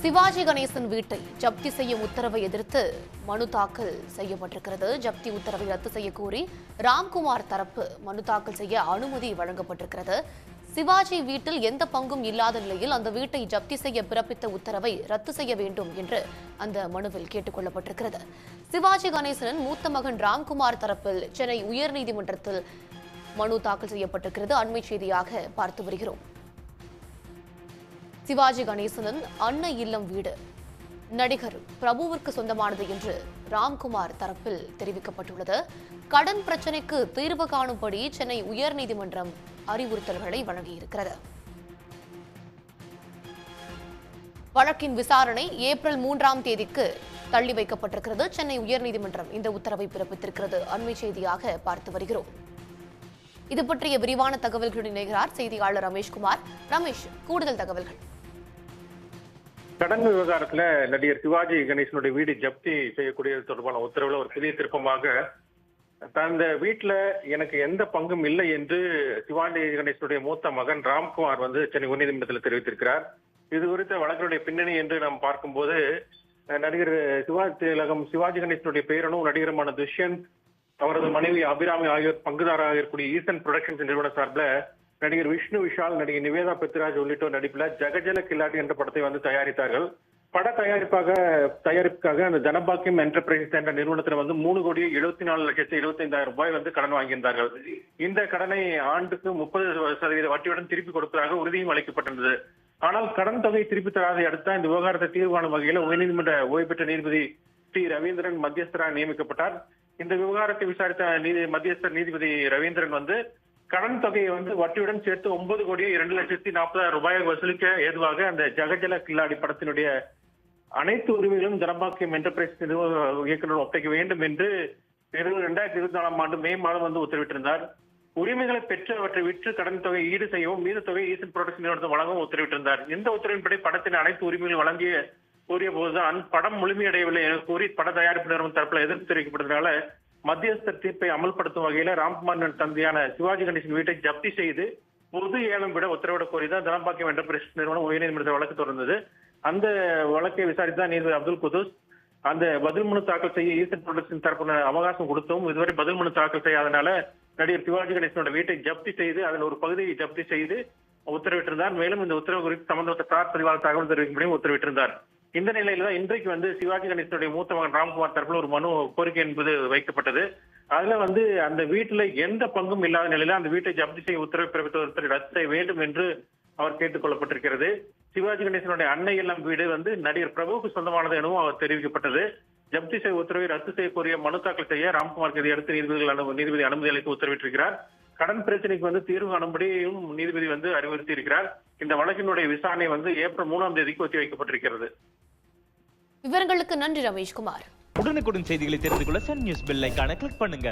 சிவாஜி கணேசன் வீட்டை ஜப்தி செய்யும் உத்தரவை எதிர்த்து மனு தாக்கல் செய்யப்பட்டிருக்கிறது. ஜப்தி உத்தரவை ரத்து செய்ய கோரி ராம்குமார் தரப்பு மனு தாக்கல் செய்ய அனுமதி வழங்கப்பட்டிருக்கிறது. சிவாஜி வீட்டில் எந்த பங்கும் இல்லாத நிலையில் அந்த வீட்டை ஜப்தி செய்ய பிறப்பித்த உத்தரவை ரத்து செய்ய வேண்டும் என்று அந்த மனுவில் கேட்டுக் கொள்ளப்பட்டிருக்கிறது. சிவாஜி கணேசனின் மூத்த மகன் ராம்குமார் தரப்பில் சென்னை உயர்நீதிமன்றத்தில் மனு தாக்கல் செய்யப்பட்டிருக்கிறது. அண்மை செய்தியாக பார்த்து வருகிறோம். சிவாஜி கணேசனின் அன்னை இல்லம் வீடு நடிகர் பிரபுவிற்கு சொந்தமானது என்று ராம்குமார் தரப்பில் தெரிவிக்கப்பட்டுள்ளது. கடன் பிரச்சினைக்கு தீர்வு காணும்படி சென்னை உயர்நீதிமன்றம் அறிவுறுத்தல்களை வழங்கியிருக்கிறது. வழக்கின் விசாரணை ஏப்ரல் 3ஆம் தேதிக்கு தள்ளி வைக்கப்பட்டிருக்கிறது. சென்னை உயர்நீதிமன்றம் இந்த உத்தரவை பிறப்பித்திருக்கிறது. அண்மை செய்தியாக பார்த்து வருகிறோம். இது பற்றிய விரிவான தகவல்களுடன் இணைகிறார் செய்தியாளர் ரமேஷ்குமார். ரமேஷ், கூடுதல் தகவல்கள். கடன் விவகாரத்துல நடிகர் சிவாஜி கணேசனுடைய வீடு ஜப்தி செய்யக்கூடியது தொடர்பான உத்தரவுல ஒரு புதிய திருப்பமாக தந்த வீட்டுல எனக்கு எந்த பங்கும் இல்லை என்று சிவாஜி கணேசனுடைய மூத்த மகன் ராம்குமார் சென்னை உயர்நீதிமன்றத்தில் தெரிவித்திருக்கிறார். இது குறித்த வழக்கினுடைய பின்னணி என்று நாம் பார்க்கும்போது நடிகர் சிவாஜி கணேசனுடைய பேரனும் நடிகருமான துஷ்யந்த், அவரது மனைவி அபிராமி ஆகியோர் பங்குதாராக இருக்கக்கூடிய ஈசன் புரொடக்ஷன்ஸ் நிறுவன சார்பில் நடிகர் விஷ்ணு விஷால், நடிகர் நிவேதா பெத்ராஜ் உள்ளிட்டோர் நடிப்பில் ஜகஜல கில்லாடி என்ற படத்தை தயாரித்தார்கள். பட தயாரிப்புக்காக அந்த ஜனபாக்கியம் என்டர்பிரைசஸ் என்ற நிறுவனத்தில் 3,74,75,000 ரூபாய் கடன் வாங்கியிருந்தார்கள். இந்த கடனை ஆண்டுக்கு 30% வட்டியுடன் திருப்பி கொடுப்பதாக உறுதியும் அளிக்கப்பட்டிருந்தது. ஆனால் கடன் தொகையை திருப்பி தராதை அடுத்த இந்த விவகாரத்தை தீர்வு காணும் வகையில் உயர்நீதிமன்ற ஓய்வு பெற்ற நீதிபதி டி ரவீந்திரன் மத்தியஸ்தராக நியமிக்கப்பட்டார். இந்த விவகாரத்தை விசாரித்த மத்தியஸ்தர் நீதிபதி ரவீந்திரன் கடன் தொகையை வட்டியுடன் சேர்த்து 9,02,40,000 ரூபாயை வசூலிக்க ஏதுவாக அந்த ஜகஜல கில்லாடி படத்தினுடைய அனைத்து உரிமைகளும் ஜனபாக்கியம் என்டர்பிரைஸ் இயக்குநர் ஒப்படைக்க வேண்டும் என்று 2024ஆம் ஆண்டு மே மாதம் உத்தரவிட்டிருந்தார். உரிமைகளை பெற்று அவற்றை விற்று கடன் தொகை ஈடு செய்யவும் மீத தொகை ஈசன் புரொடக்ஷன் நிறுவனத்தை வழங்கவும் உத்தரவிட்டிருந்தார். இந்த உத்தரவின்படி படத்தின் அனைத்து உரிமைகளும் கூறிய போதுதான் படம் முழுமையடையவில்லை என கூறி பட தயாரிப்பு நிறுவனம் தரப்பில் எதிர்ப்பு தெரிவிக்கப்பட்டதனால மத்தியஸ்தர் தீர்ப்பை அமல்படுத்தும் வகையில ராம்குமார் தந்தையான சிவாஜி கணேசன் வீட்டை ஜப்தி செய்து பொது ஏலம் விட உத்தரவிட கோரிதான் ஜனபாக்கியம் என்டர்பிரைஸ் நிறுவனம் உயர்நீதிமன்றத்தில் வழக்கு தொடர்ந்தது. அந்த வழக்கை விசாரித்த நீதிபதி அப்துல் குதூஸ் அந்த பதில் மனு தாக்கல் செய்ய ஈசன் புரொடக்ஷன் தரப்பு அவகாசம் கொடுத்தோம். இதுவரை பதில் மனு தாக்கல் செய்யாதனால நடிகர் சிவாஜி கணேசனோட வீட்டை ஜப்தி செய்து அதில் ஒரு பகுதியை ஜப்தி செய்து உத்தரவிட்டிருந்தார். மேலும் இந்த உத்தரவு குறித்து சம்பந்தப்பட்ட தார் பதிவாளர் தகவல் தெரிவிக்கும்படியும் உத்தரவிட்டிருந்தார். இந்த நிலையில தான் இன்றைக்கு சிவாஜி கணேசனுடைய மூத்த மகன் ராம்குமார் தரப்புல ஒரு மனு கோரிக்கை என்பது வைக்கப்பட்டது. அதுல அந்த வீட்டுல எந்த பங்கும் இல்லாத நிலையில அந்த வீட்டை ஜப்தி செய்ய உத்தரவு பிறப்பித்த உத்தரவை ரத்து செய்ய வேண்டும் என்று அவர் கேட்டுக் கொள்ளப்பட்டிருக்கிறது. சிவாஜி கணேசனுடைய அன்னை இல்லம் வீடு நடிகர் பிரபுவுக்கு சொந்தமானது எனவும் அவர் தெரிவிக்கப்பட்டது. ஜப்தி செய்ய உத்தரவை ரத்து செய்ய கோரிய மனு தாக்கல் செய்ய ராம்குமாருக்கு இதையடுத்து நீதிபதி அனுமதி அளித்து உத்தரவிட்டிருக்கிறார். கடன் பிரச்சனைக்கு தீர்வு காணும்படியும் நீதிபதி அறிவுறுத்தி இருக்கிறார். இந்த வழக்கினுடைய விசாரணை ஏப்ரல் 3ஆம் தேதிக்கு ஒத்தி வைக்கப்பட்டிருக்கிறது. விவரங்களுக்கு நன்றி ரமேஷ்குமார். உடனுக்குடன் செய்திகளை தெரிந்து கொள்ள சன் நியூஸ் பெல் ஐகானை கிளிக் பண்ணுங்க.